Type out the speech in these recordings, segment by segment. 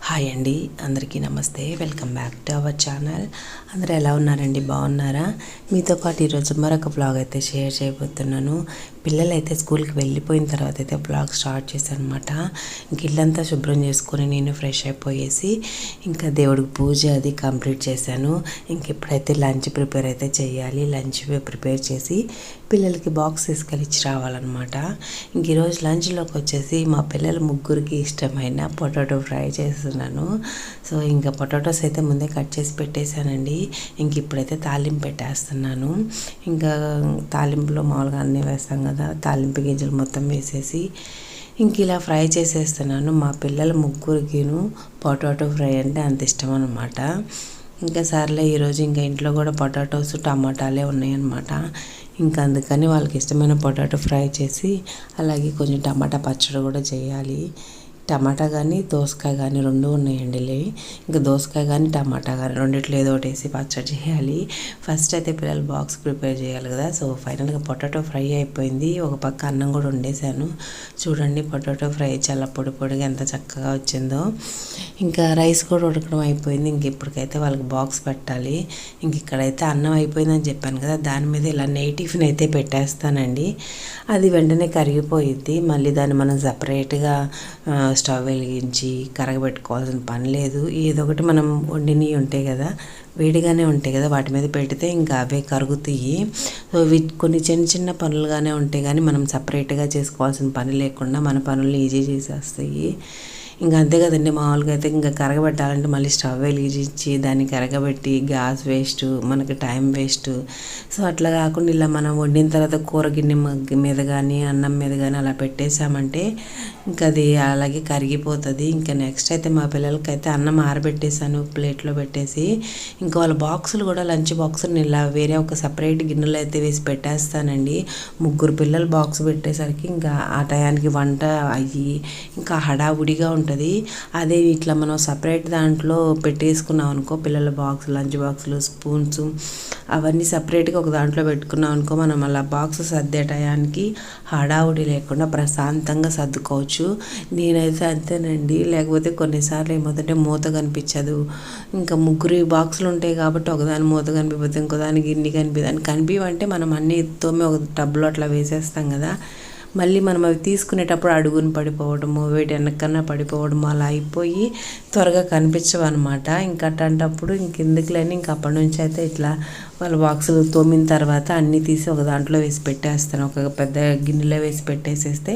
Hi అండి, అందరికీ నమస్తే. Welcome back to our channel. అందరూ ఎలా ఉన్నారండి? బాగున్నారా? మీతో పాటు ఈరోజు మరొక బ్లాగ్ అయితే షేర్ చేయబోతున్నాను. పిల్లలు అయితే స్కూల్కి వెళ్ళిపోయిన తర్వాత అయితే బ్లాగ్ స్టార్ట్ చేశాను అనమాట. ఇంక ఇల్లంతా శుభ్రం చేసుకొని నేను ఫ్రెష్ అయిపోయేసి ఇంకా దేవుడికి పూజ అది కంప్లీట్ చేశాను. ఇంక ఇప్పుడైతే లంచ్ ప్రిపేర్ అయితే చేయాలి. లంచ్ ప్రిపేర్ చేసి పిల్లలకి బాక్స్ తీసుకెళ్ళి ఇచ్చి రావాలన్నమాట. ఇంక ఈరోజు లంచ్లోకి వచ్చేసి మా పిల్లల ముగ్గురికి ఇష్టమైన పొటాటో ఫ్రై చేస్తున్నాను. సో ఇంకా పొటాటోస్ అయితే ముందే కట్ చేసి పెట్టేశానండి. ఇంక ఇప్పుడైతే తాలింపు పెట్టేస్తున్నాను. ఇంకా తాలింపులో మామూలుగా అన్నీ వేస్తాం కదా, తాలింపు గింజలు మొత్తం వేసేసి ఇంక ఇలా ఫ్రై చేసేస్తున్నాను. మా పిల్లల ముగ్గురికిను పొటాటో ఫ్రై అంటే అంత ఇష్టం అన్నమాట. ఇంకా సర్లే ఈరోజు ఇంకా ఇంట్లో కూడా పొటాటోస్ టమాటాలే ఉన్నాయన్నమాట. ఇంకా అందుకని వాళ్ళకి ఇష్టమైన పొటాటో ఫ్రై చేసి అలాగే కొంచెం టమాటా పచ్చడి కూడా చేయాలి. టమాటా కానీ దోసకాయ కానీ రెండు ఉన్నాయండి. ఇంకా దోసకాయ కానీ టమాటా కానీ రెండిట్లో ఏదో ఒకటి వేసి పచ్చడి చేయాలి. ఫస్ట్ అయితే పిల్లలు బాక్స్ ప్రిపేర్ చేయాలి కదా. సో ఫైనల్గా పొటాటో ఫ్రై అయిపోయింది. ఒక పక్క అన్నం కూడా వండేసాను. చూడండి పొటాటో ఫ్రై చాలా పొడి పొడిగా ఎంత చక్కగా వచ్చిందో. ఇంకా రైస్ కూడా ఉడకడం అయిపోయింది. ఇంక ఇప్పటికైతే వాళ్ళకి బాక్స్ పెట్టాలి. ఇంక ఇక్కడైతే అన్నం అయిపోయిందని చెప్పాను కదా, దాని మీద ఇలా నెయ్యి టిఫిన్ అయితే పెట్టేస్తానండి. అది వెంటనే కరిగిపోయిద్ది. మళ్ళీ దాన్ని మనం సపరేట్గా స్టవ్ వెలిగించి కరగబెట్టుకోవాల్సిన పని లేదు. ఏదో ఒకటి మనం వండినవి ఉంటాయి కదా, వేడిగానే ఉంటాయి కదా, వాటి మీద పెడితే ఇంకా అవే కరుగుతాయి. సో ఇవి కొన్ని చిన్న చిన్న పనులుగానే ఉంటాయి కానీ మనం సపరేట్గా చేసుకోవాల్సిన పని లేకుండా మన పనులు ఈజీ చేసేస్తాయి. ఇంకా అంతే కదండి. మామూలుగా అయితే ఇంకా కరగబెట్టాలంటే మళ్ళీ స్టవ్ వెలిగించి దాన్ని కరగబెట్టి గ్యాస్ వేస్ట్, మనకి టైం వేస్ట్. సో అట్లా కాకుండా ఇలా మనం వండిన తర్వాత కూర గిన్నె మీద కానీ అన్నం మీద కానీ అలా పెట్టేసామంటే ఇంకా అది అలాగే కరిగిపోతుంది. ఇంకా నెక్స్ట్ అయితే మా పిల్లలకైతే అన్నం ఆరబెట్టేసాను ప్లేట్లో పెట్టేసి. ఇంకా వాళ్ళ బాక్సులు కూడా లంచ్ బాక్సులు ఇలా వేరే ఒక సపరేట్ గిన్నెలో అయితే వేసి పెట్టేస్తానండి. ముగ్గురు పిల్లలు బాక్స్ పెట్టేసరికి ఇంకా ఆ టయానికి వంట అయ్యి ఇంకా హడావుడిగా ఉంటుంది. అదే ఇట్లా మనం సపరేట్ దాంట్లో పెట్టేసుకున్నాం అనుకో, పిల్లల బాక్స్ లంచ్ బాక్సులు స్పూన్స్ అవన్నీ సపరేట్గా ఒక దాంట్లో పెట్టుకున్నాం అనుకో, మనం అలా బాక్స్ సర్దే టయానికి హడావుడి లేకుండా ప్రశాంతంగా సర్దుకోవచ్చు. నేనైతే అంతేనండి. లేకపోతే కొన్నిసార్లు ఏమవుతుంటే మూత కనిపించదు. ఇంకా ముగ్గురు బాక్సులు ఉంటాయి కాబట్టి ఒకదాని మూత కనిపిపోతే ఇంకో దానికి గిన్నె కనిపివంటే మనం అన్ని తోమి ఒక టబ్లో అట్లా వేసేస్తాం కదా, మళ్ళీ మనం అవి తీసుకునేటప్పుడు అడుగుని పడిపోవడము, వేడి వెనక్కన్నా పడిపోవడము అలా అయిపోయి త్వరగా కనిపించవు అనమాట. ఇంకా అట్లాంటప్పుడు ఇంకెందుకులేని ఇంక అప్పటి నుంచి అయితే ఇట్లా వాళ్ళ బాక్సులు తోమిన తర్వాత అన్నీ తీసి ఒక దాంట్లో వేసి పెట్టేస్తాను. ఒక పెద్ద గిన్నెలో వేసి పెట్టేసేస్తే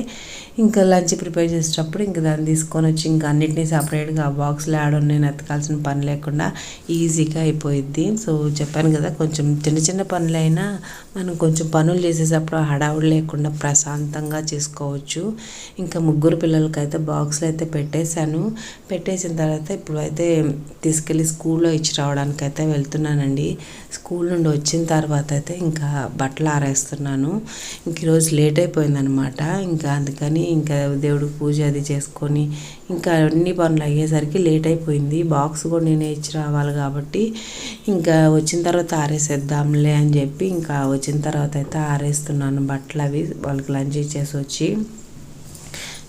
ఇంకా లంచ్ ప్రిపేర్ చేసేటప్పుడు ఇంకా దాన్ని తీసుకొని వచ్చి ఇంకా అన్నిటినీ సపరేట్గా ఆ బాక్స్లో నేను ఎత్తకాల్సిన పని లేకుండా ఈజీగా అయిపోయిద్ది. సో చెప్పాను కదా, కొంచెం చిన్న చిన్న పనులైనా మనం కొంచెం పనులు చేసేటప్పుడు హడావుడి లేకుండా ప్రశాంతంగా చేసుకోవచ్చు. ఇంకా ముగ్గురు పిల్లలకైతే బాక్స్లో అయితే పెట్టేసిన తర్వాత ఇప్పుడు అయితే తీసుకెళ్ళి స్కూల్లో ఇచ్చి రావడానికి అయితే వెళ్తున్నానండి. స్కూల్ నుండి వచ్చిన తర్వాత అయితే ఇంకా బట్టలు ఆరేస్తున్నాను. ఇంక ఈరోజు లేట్ అయిపోయిందనమాట. ఇంకా అందుకని ఇంకా దేవుడికి పూజ అది చేసుకొని ఇంకా అన్ని పనులు అయ్యేసరికి లేట్ అయిపోయింది. బాక్స్ కూడా నేనే ఇచ్చి రావాలి కాబట్టి ఇంకా వచ్చిన తర్వాత ఆరేసేద్దాంలే అని చెప్పి ఇంకా వచ్చిన తర్వాత అయితే ఆరేస్తున్నాను బట్టలు. అవి వాళ్ళకి లంచ్ ఇచ్చేసి వచ్చి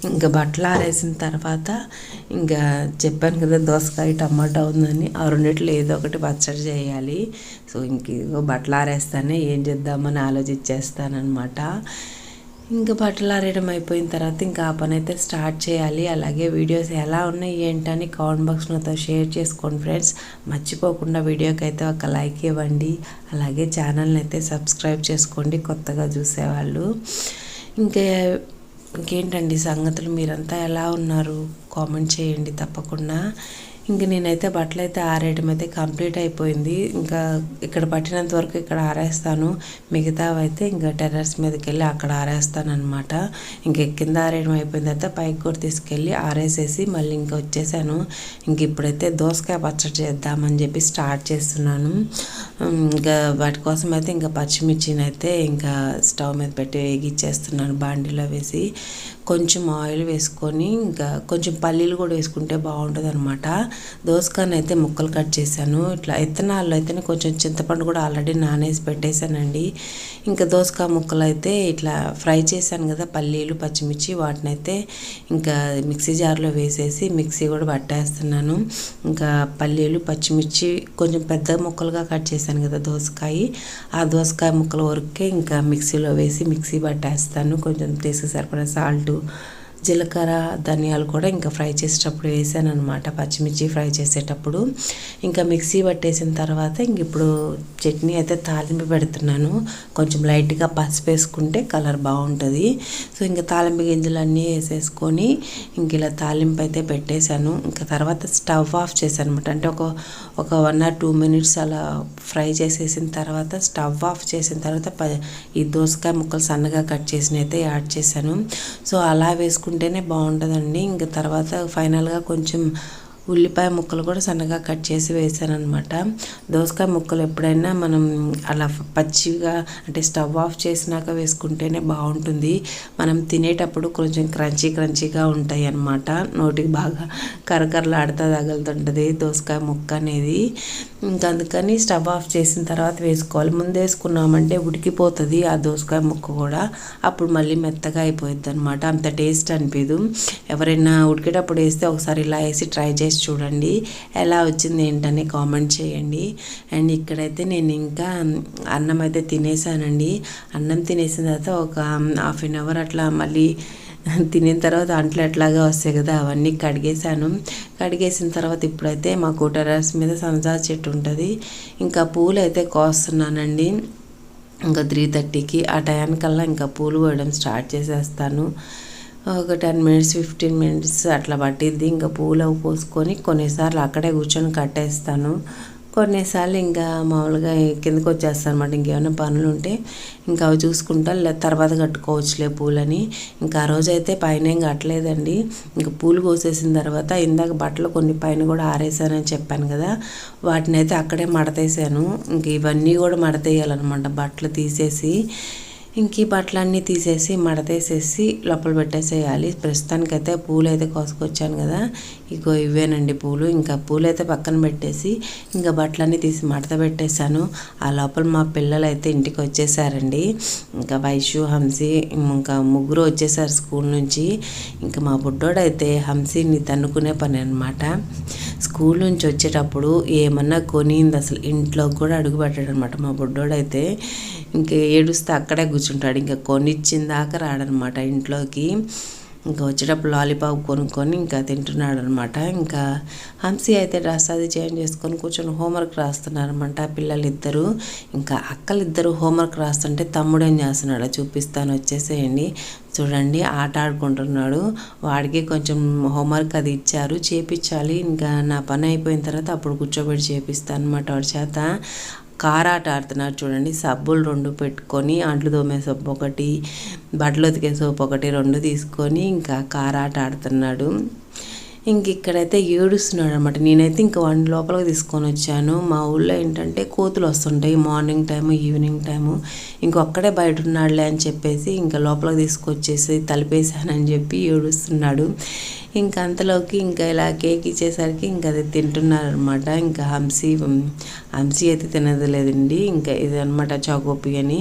ఇంకా బట్టలు ఆరేసిన తర్వాత ఇంకా చెప్పాను కదా దోసకాయ టమాటా ఉందని, ఆ రెండిట్లో ఏదో ఒకటి పచ్చడి చేయాలి. సో ఇంక బట్టలు ఆరేస్తానే ఏం చేద్దామని ఆలోచించేస్తానమాట. ఇంకా బట్టలు ఆరేయడం అయిపోయిన తర్వాత ఇంకా ఆ పని అయితే స్టార్ట్ చేయాలి. అలాగే వీడియోస్ ఎలా ఉన్నాయి ఏంటని కామెంట్ బాక్స్ నాతో షేర్ చేసుకోండి ఫ్రెండ్స్. మర్చిపోకుండా వీడియోకి అయితే ఒక లైక్ ఇవ్వండి. అలాగే ఛానల్ని అయితే సబ్స్క్రైబ్ చేసుకోండి కొత్తగా చూసేవాళ్ళు. ఇంకేంటండి సంగతులు, మీరంతా ఎలా ఉన్నారు కామెంట్ చేయండి తప్పకుండా. ఇంక నేనైతే బట్టలు అయితే ఆరేయడం అయితే కంప్లీట్ అయిపోయింది. ఇంకా ఇక్కడ పట్టినంత వరకు ఇక్కడ ఆరేస్తాను, మిగతావి అయితే ఇంకా టెర్రస్ మీదకి వెళ్ళి అక్కడ ఆరేస్తాను అనమాట. ఇంక కింద ఆరేయడం అయిపోయిన తర్వాత పైకి కూడా తీసుకెళ్ళి ఆరేసేసి మళ్ళీ ఇంకా వచ్చేసాను. ఇంక ఇప్పుడైతే దోసకాయ పచ్చడి చేద్దామని చెప్పి స్టార్ట్ చేస్తున్నాను. ఇంకా వాటి కోసం అయితే ఇంకా పచ్చిమిర్చిని అయితే ఇంకా స్టవ్ మీద పెట్టి వేగిచ్చేస్తున్నాను బాండీలో వేసి. కొంచెం ఆయిల్ వేసుకొని ఇంకా కొంచెం పల్లీలు కూడా వేసుకుంటే బాగుంటుంది అనమాట. దోసకాయని అయితే ముక్కలు కట్ చేశాను. ఇట్లా ఇత్తనాల్లో అయితేనే కొంచెం చింతపండు కూడా ఆల్రెడీ నానేసి పెట్టేశానండి. ఇంకా దోసకాయ ముక్కలు అయితే ఇట్లా ఫ్రై చేశాను కదా, పల్లీలు పచ్చిమిర్చి వాటిని అయితే ఇంకా మిక్సీ జార్లో వేసేసి మిక్సీ కూడా పట్టేస్తున్నాను. ఇంకా పల్లీలు పచ్చిమిర్చి కొంచెం పెద్ద ముక్కలుగా కట్ చేశాను కదా దోసకాయ, ఆ దోసకాయ ముక్కల వరకే ఇంకా మిక్సీలో వేసి మిక్సీ పట్టేస్తాను. కొంచెం టేస్ట్ సరిపడా సాల్ట్, జీలకర్ర, ధనియాలు కూడా ఇంకా ఫ్రై చేసేటప్పుడు వేసాను అనమాట, పచ్చిమిర్చి ఫ్రై చేసేటప్పుడు. ఇంకా మిక్సీ పట్టేసిన తర్వాత ఇంక ఇప్పుడు చట్నీ అయితే తాలింపు పెడుతున్నాను. కొంచెం లైట్గా పసుపు వేసుకుంటే కలర్ బాగుంటుంది. సో ఇంకా తాలింపు గింజలు అన్నీ వేసేసుకొని ఇంక ఇలా తాలింపు అయితే పెట్టేశాను. ఇంకా తర్వాత స్టవ్ ఆఫ్ చేశాను అనమాట. అంటే ఒక 1 or 2 minutes అలా ఫ్రై చేసేసిన తర్వాత స్టవ్ ఆఫ్ చేసిన తర్వాత ఈ దోసకాయ ముక్కలు సన్నగా కట్ చేసిన అయితే యాడ్ చేశాను. సో అలా వేసుకుంటేనే బాగుంటుందండి. ఇంకా తర్వాత ఫైనల్గా కొంచెం ఉల్లిపాయ ముక్కలు కూడా సన్నగా కట్ చేసి వేసాను అనమాట. దోసకాయ ముక్కలు ఎప్పుడైనా మనం అలా పచ్చిగా అంటే స్టవ్ ఆఫ్ చేసినాక వేసుకుంటేనే బాగుంటుంది. మనం తినేటప్పుడు కొంచెం క్రంచీగా ఉంటాయి అన్నమాట. నోటికి బాగా కరకరలాడుతూ తగులుతుంటుంది దోసకాయ ముక్క అనేది. ఇంకా అందుకని స్టవ్ ఆఫ్ చేసిన తర్వాత వేసుకోవాలి. ముందు వేసుకున్నామంటే ఉడికిపోతుంది ఆ దోసకాయ ముక్క కూడా, అప్పుడు మళ్ళీ మెత్తగా అయిపోద్ది అనమాట. అంత టేస్ట్ అనిపించదు. ఎవరైనా ఉడికేటప్పుడు వేస్తే ఒకసారి ఇలా వేసి ట్రై చేసి చూడండి, ఎలా వచ్చింది ఏంటని కామెంట్ చేయండి. అండ్ ఇక్కడైతే నేను ఇంకా అన్నం అయితే తినేసానండి. అన్నం తినేసిన తర్వాత ఒక 1/2 hour అట్లా మళ్ళీ తినిన తర్వాత అంట్లు ఎట్లాగా వస్తాయి కదా, అవన్నీ కడిగేసిన తర్వాత ఇప్పుడైతే మాకు టెర్రస్ మీద సన్జా చెట్టు ఉంటుంది. ఇంకా పూలు అయితే కోస్తున్నానండి. ఇంకా 3:30కి ఆ టైంకల్లా ఇంకా పూలు కోయడం స్టార్ట్ చేసేస్తాను. ఒక 10 minutes 15 minutes అట్లా పట్టిద్ది. ఇంకా పూలు పోసుకొని కొన్నిసార్లు అక్కడే కూర్చొని కట్టేస్తాను. కొన్నిసార్లు ఇంకా మామూలుగా కిందకు వచ్చేస్తాను అనమాట. ఇంకేమైనా పనులు ఉంటే ఇంకా అవి చూసుకుంటా తర్వాత కట్టుకోవచ్చులే పూలని. ఇంకా ఆ రోజు అయితే పైన ఏం కట్టలేదండి. ఇంకా పూలు కోసేసిన తర్వాత ఇందాక బట్టలు కొన్ని పైన కూడా ఆరేసానని చెప్పాను కదా, వాటిని అయితే అక్కడే మడతేసాను. ఇంక ఇవన్నీ కూడా మడతేయాలన్నమాట, బట్టలు తీసేసి. ఇంక ఈ బట్టలన్నీ తీసేసి మడతేసేసి లోపల పెట్టేసేయాలి. ప్రస్తుతానికైతే పూలు అయితే కోసుకొచ్చాను కదా, ఇగో ఇవేనండి పూలు. ఇంకా పూలు అయితే పక్కన పెట్టేసి ఇంకా బట్టలన్నీ తీసి మడత పెట్టేశాను. ఆ లోపల మా పిల్లలు అయితే ఇంటికి వచ్చేసారండి. ఇంకా వైషు, హంసి ఇంకా ముగ్గురు వచ్చేసారు స్కూల్ నుంచి. ఇంకా మా బుడ్డోడైతే హంసిని తన్నుకునే పని అనమాట. స్కూల్ నుంచి వచ్చేటప్పుడు ఏమన్నా కొనింది అసలు ఇంట్లోకి కూడా అడుగు పెట్టాడు అనమాట మా బుడ్డోడైతే. ఇంకా ఏడుస్తే అక్కడే కూర్చుంటాడు. ఇంకా కొనిచ్చిన దాకా రాడనమాట ఇంట్లోకి. ఇంకా వచ్చేటప్పుడు లాలీపాప్ కొనుక్కొని ఇంకా తింటున్నాడు అనమాట. ఇంకా హంసి అయితే డ్రెస్ అది చేంజ్ చేసుకొని కూర్చొని హోంవర్క్ రాస్తున్నారనమాట పిల్లలిద్దరూ. ఇంకా అక్కలిద్దరూ హోంవర్క్ రాస్తుంటే తమ్ముడు ఏం చేస్తున్నాడో చూపిస్తాను, వచ్చేసేయండి. చూడండి, ఆట ఆడుకుంటున్నాడు. వాడికి కొంచెం హోంవర్క్ అది ఇచ్చారు, చేపించాలి. ఇంకా నా పని అయిపోయిన తర్వాత అప్పుడు కూర్చోబెట్టి చేపిస్తాను అనమాట వాడి చేత. కారాట ఆడుతున్నారు చూడండి. సబ్బులు 2 పెట్టుకొని, అంట్లు తోమే సబ్బు ఒకటి, బట్టలు ఉతికే సోపు ఒకటి 2 తీసుకొని ఇంకా కారాట ఆడుతున్నాడు. ఇంక ఇక్కడైతే ఏడుస్తున్నాడు అనమాట. నేనైతే ఇంకా వాడిని లోపలికి తీసుకొని వచ్చాను. మా ఊళ్ళో ఏంటంటే కోతులు వస్తుంటాయి మార్నింగ్ టైము, ఈవినింగ్ టైము. ఇంకొక్కడే బయట ఉన్నాడులే అని చెప్పేసి ఇంకా లోపలికి తీసుకొచ్చేసి తలిపేశానని చెప్పి ఏడుస్తున్నాడు. ఇంకా అంతలోకి ఇంకా ఇలా కేక్ ఇచ్చేసరికి ఇంకా అది తింటున్నారనమాట. ఇంకా హంసి అయితే తినదు లేదండి. ఇంకా ఇది అనమాట చాకోపి అని.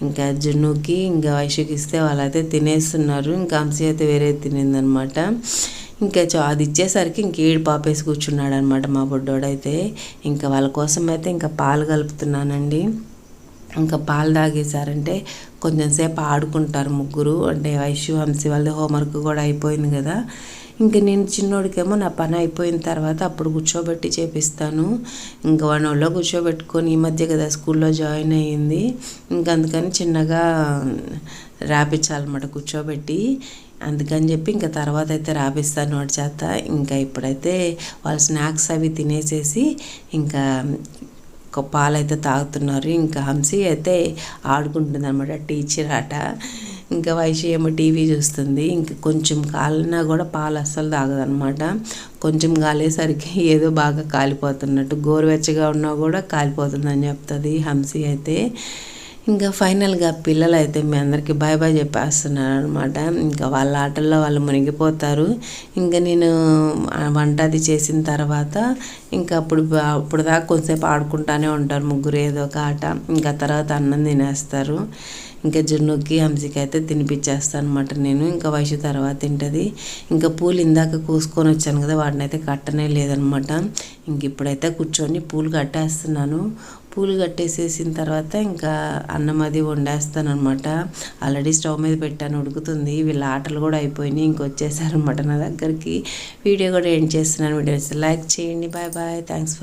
ఇంకా జున్నుకి ఇంకా వైషుకి ఇస్తే వాళ్ళైతే తినేస్తున్నారు. ఇంకా హంసి అయితే వేరే తినిందనమాట. ఇంకా అది ఇచ్చేసరికి ఇంక ఏడు పాపేసి కూర్చున్నాడు అనమాట మా బుడ్డోడైతే. ఇంకా వాళ్ళ కోసం అయితే ఇంకా పాలు కలుపుతున్నానండి. ఇంకా పాలు తాగేశారంటే కొంచెం సేపు ఆడుకుంటారు ముగ్గురు. అంటే వైషు, హంసి వాళ్ళది హోంవర్క్ కూడా అయిపోయింది కదా. ఇంకా నేను చిన్నోడికేమో నా పని అయిపోయిన తర్వాత అప్పుడు కూర్చోబెట్టి చేపిస్తాను. ఇంకా వాడిని ఒళ్ళో కూర్చోబెట్టుకొని ఈ మధ్య కదా స్కూల్లో జాయిన్ అయ్యింది. ఇంకా అందుకని చిన్నగా రాపించాలన్నమాట కూర్చోబెట్టి. అందుకని చెప్పి ఇంకా తర్వాత అయితే రాపిస్తాను వాడి చేత. ఇంకా ఇప్పుడైతే వాళ్ళ స్నాక్స్ అవి తినేసేసి ఇంకా పాలైతే తాగుతున్నారు. ఇంకా హంసి అయితే ఆడుకుంటుంది అనమాట టీచర్ ఆట. ఇంకా వైషు ఏమో టీవీ చూస్తుంది. ఇంకా కొంచెం కాలినా కూడా పాలు అస్సలు తాగదనమాట. కొంచెం కాలేసరికి ఏదో బాగా కాలిపోతున్నట్టు, గోరువెచ్చగా ఉన్నా కూడా కాలిపోతుందని చెప్తుంది హంసి అయితే. ఇంకా ఫైనల్గా పిల్లలు అయితే మీ అందరికీ బాయ్ బాయ్ చెప్పేస్తున్నారు అనమాట. ఇంకా వాళ్ళ ఆటల్లో వాళ్ళు మునిగిపోతారు. ఇంకా నేను వంట అది చేసిన తర్వాత ఇంకా అప్పుడు దాకా కొంచెంసేపు ఆడుకుంటానే ఉంటారు ముగ్గురు ఏదో ఒక ఆట. ఇంకా తర్వాత అన్నం తినేస్తారు. ఇంకా జున్నుకి హంసికి అయితే తినిపించేస్తాను అనమాట నేను. ఇంకా వయసు తర్వాత తింటుంది. ఇంకా పూలు ఇందాక కోసుకొని వచ్చాను కదా, వాటిని అయితే కట్టనే లేదనమాట. ఇంక ఇప్పుడైతే కూర్చొని పూలు కట్టేస్తున్నాను. పూలు కట్టేసేసిన తర్వాత ఇంకా అన్నం అది వండేస్తాను అనమాట. ఆల్రెడీ స్టవ్ మీద పెట్టాను, ఉడుకుతుంది. వీళ్ళ ఆటలు కూడా అయిపోయినాయి, ఇంకొచ్చేసారనమాట నా దగ్గరికి. వీడియో కూడా ఎండ్ చేస్తున్నాను. వీడియోస్ లైక్ చేయండి. Bye bye. Thanks for